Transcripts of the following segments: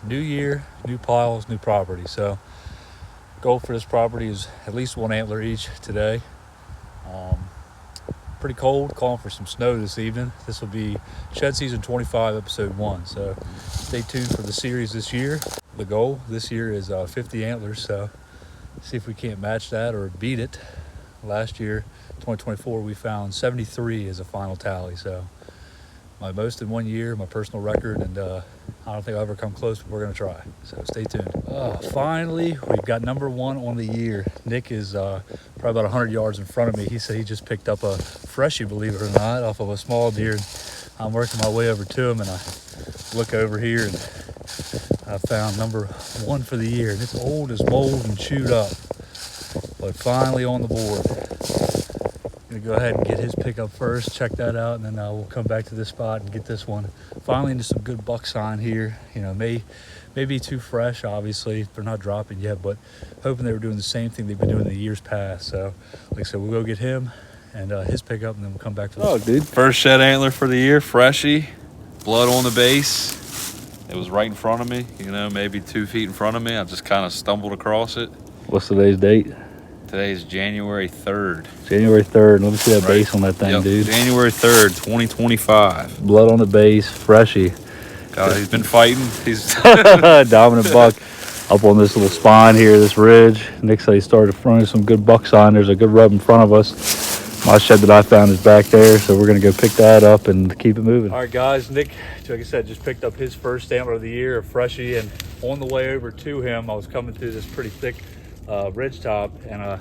new year, new piles, new property. So goal for this property is at least 1 antler each today. Pretty cold, calling for some snow this evening. This will be Shed Season 25, Episode 1. So stay tuned for the series this year. The goal this year is 50 antlers, so see if we can't match that or beat it. Last year, 2024, we found 73 as a final tally. So my most in 1 year, my personal record, and I don't think I'll ever come close, but we're going to try. So stay tuned. Finally, we've got number 1 on the year. Nick is probably about 100 yards in front of me. He said he just picked up a freshie, believe it or not, off of a small deer. I'm working my way over to him, and I look over here, and I found number 1 for the year. And it's old as mold and chewed up, but finally on the board. Gonna go ahead and get his pickup first, check that out, and then we'll come back to this spot and get this one finally into some good buck sign here. You know, may be too fresh, obviously, they're not dropping yet, but hoping they were doing the same thing they've been doing in the years past. So like I said, we'll go get him and his pickup, and then we'll come back to this. Oh, dude, first shed antler for the year, freshie, blood on the base. It was right in front of me, you know, maybe 2 feet in front of me. I just kind of stumbled across it. What's today's date? Today's January 3rd. January 3rd. Let me see that base on that thing, dude. January 3rd, 2025. Blood on the base, freshie. God, he's been fighting. He's dominant buck up on this little spine here, this ridge. Nick said he started running some good buck sign. There's a good rub in front of us. My shed that I found is back there, so we're going to go pick that up and keep it moving. All right, guys, Nick, like I said, just picked up his first antler of the year, a freshie, and on the way over to him, I was coming through this pretty thick ridge top, and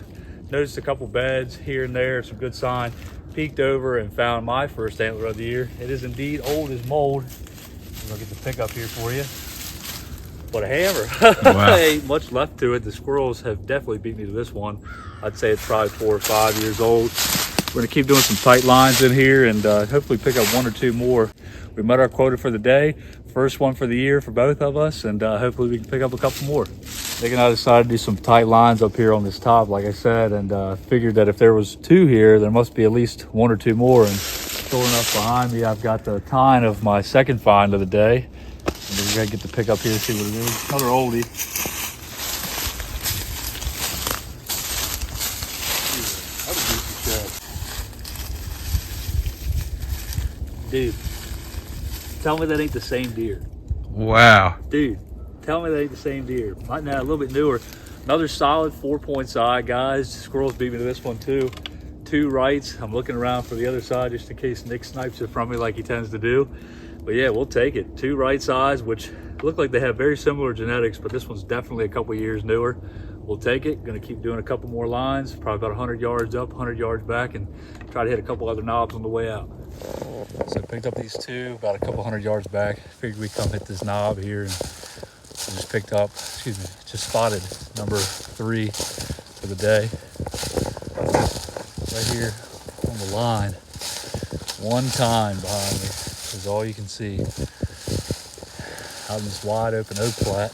noticed a couple beds here and there, some good sign. Peeked over and found my first antler of the year. It is indeed old as mold. I'm gonna get the pickup here for you. What a hammer. Wow. Ain't much left to it. The squirrels have definitely beat me to this one. I'd say it's probably 4 or 5 years old. We're gonna keep doing some tight lines in here and hopefully pick up 1 or 2 more. We met our quota for the day. First one for the year for both of us, and hopefully we can pick up a couple more. Nick and I decided to do some tight lines up here on this top, like I said, and figured that if there was 2 here, there must be at least 1 or 2 more. And sure enough, behind me, I've got the tine of my second find of the day. And we're gonna get the pick up here, see what it is. Another oldie. Dude, tell me that ain't the same deer. wow. Dude, tell me that ain't the same deer. Might now a little bit newer. Another solid 4-point eye, guys. Squirrels beat me to this one too. 2 rights. I'm looking around for the other side just in case Nick snipes it from me like he tends to do. But yeah, we'll take it. 2 right sides, which look like they have very similar genetics, but this one's definitely a couple years newer. We'll take it. Gonna keep doing a couple more lines, probably about 100 yards up, 100 yards back, and try to hit a couple other knobs on the way out. So I picked up these 2 about a couple 100 yards back. Figured we'd come hit this knob here, and I just picked up, just spotted number 3 for the day. Right here on the line. 1 time behind me is all you can see. Out in this wide open oak flat.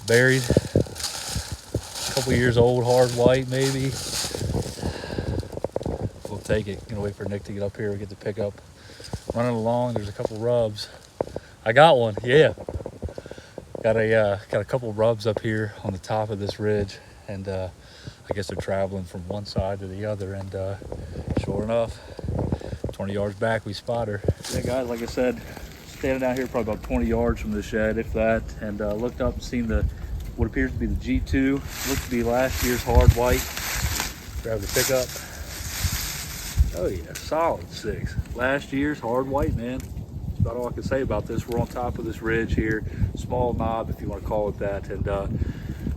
Buried. A couple years old, hard white maybe. We'll take it. Gonna wait for Nick to get up here and get the pickup. Running along, there's a couple rubs. I got one, yeah. Got a couple rubs up here on the top of this ridge, and I guess they're traveling from one side to the other, and sure enough, 20 yards back, we spot her. Yeah, guys, like I said, standing out here probably about 20 yards from the shed, if that, and looked up and seen what appears to be the G2. Looks to be last year's hard white. Grab the pickup. Oh yeah, solid 6. Last year's hard white, man. That's about all I can say about this. We're on top of this ridge here, small knob if you want to call it that, and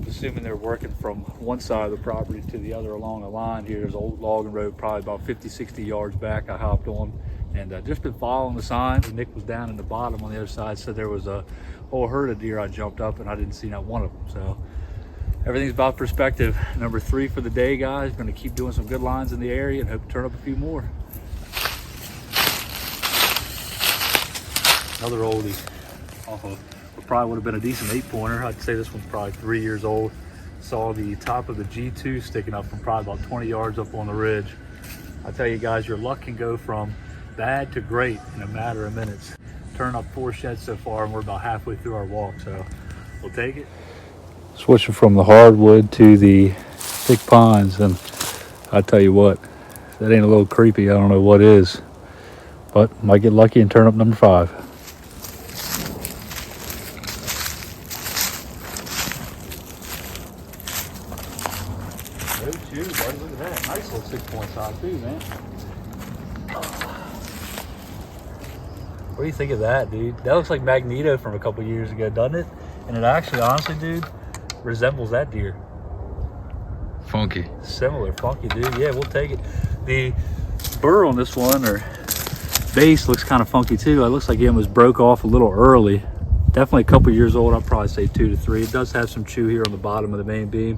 assuming they're working from one side of the property to the other along a line here. There's an old logging road probably about 50-60 yards back. I hopped on and just been following the signs. Nick was down in the bottom on the other side, said there was a whole herd of deer. I jumped up and I didn't see not one of them. So everything's about perspective. Number 3 for the day, guys. Going to keep doing some good lines in the area and hope to turn up a few more. Another oldie. Probably would have been a decent 8-pointer. I'd say this one's probably 3 years old. Saw the top of the G2 sticking up from probably about 20 yards up on the ridge. I tell you guys, your luck can go from bad to great in a matter of minutes. turned up 4 sheds so far, and we're about halfway through our walk, so we'll take it. Switching from the hardwood to the thick pines, and I tell you what, if that ain't a little creepy, I don't know what is. But might get lucky and turn up number 5. No chew, buddy. Look at that. Nice little 6-point shot too, man. What do you think of that, dude? That looks like Magneto from a couple years ago, doesn't it? And it actually, honestly, dude, resembles that deer. Funky. Similar, funky, dude. Yeah, we'll take it. The burr on this one, or base, looks kind of funky too. It looks like he almost broke off a little early. Definitely a couple years old. I'd probably say 2 to 3. It does have some chew here on the bottom of the main beam.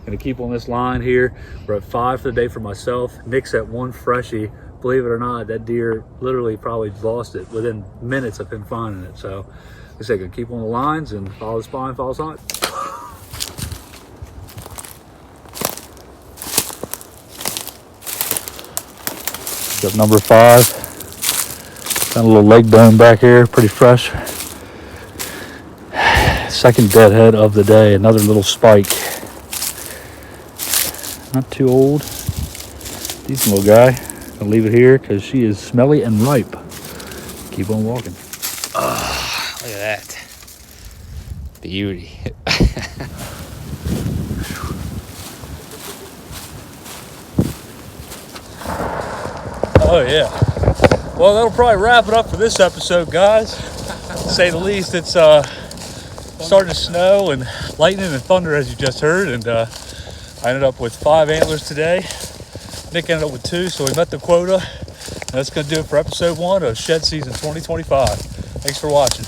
Gonna keep on this line here. We're at 5 for the day for myself. Nick's at 1 freshie. Believe it or not, that deer literally probably lost it within minutes of him finding it. So like I said, gonna keep on the lines and follow the spine, follow the sign. Got number 5. Got a little leg bone back here, pretty fresh. Second deadhead of the day, another little spike. Not too old. Decent little guy. I'll leave it here because she is smelly and ripe. Keep on walking. Oh, look at that. Beauty. Oh yeah. Well, that'll probably wrap it up for this episode, guys. To say the least, it's starting to snow and lightning and thunder, as you just heard, and I ended up with 5 antlers today. Nick ended up with 2, so we met the quota. And that's going to do it for episode 1 of Shed Season 2025. Thanks for watching.